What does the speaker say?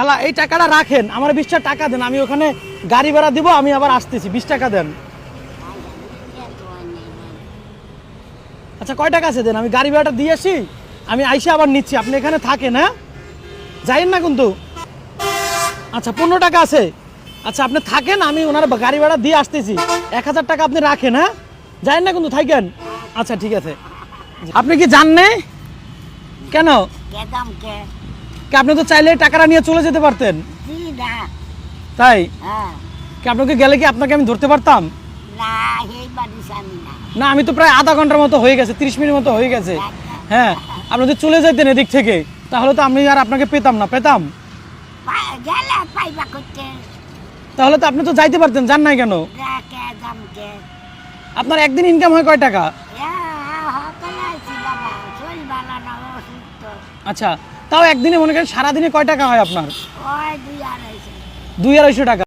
খালা এই টাকাটা রাখেন, আমার 20 টাকা দেন, আমি ওখানে গাড়ি ভাড়া দিব, আমি আবার আসতেছি, 20 টাকা দেন। আচ্ছা কয় টাকা আছে দেন, আমি গাড়ি ভাড়াটা দিয়ে আসি, আমি আইসে আবার নিচ্ছি, আপনি এখানে থাকেন, হ্যাঁ যাইন না কিন্তু। আচ্ছা 15 টাকা আছে, আচ্ছা আপনি থাকেন, আমি ওনার গাড়ি ভাড়া দিয়ে আসতেছি, 1000 টাকা আপনি রাখেন, হ্যাঁ যাইন না কিন্তু, থাকেন। আচ্ছা ঠিক আছে। আপনি কি জানেন কেন? কি আপনি তো চাইলে টাকাটা নিয়ে চলে যেতে পারতেন। তাই কি আপনাকে গেলে কি আপনাকে আমি ধরতে পারতাম না? আমি তো প্রায় আধা ঘন্টার মতো হয়ে গেছে, 30 মিনিট মতো হয়ে গেছে। হ্যাঁ আপনি যদি চলে যেতেন এদিক থেকে, তাহলে তো আমি আর আপনাকে পেতাম না, পেতাম তাহলে তো আপনি তো যাইতে পারতেন, যান নাই কেন? আপনার একদিন ইনকাম হয় কয় টাকা? আচ্ছা তাও একদিনে মনে করেন সারাদিনে কয় টাকা হয় আপনার? 200-250 টাকা।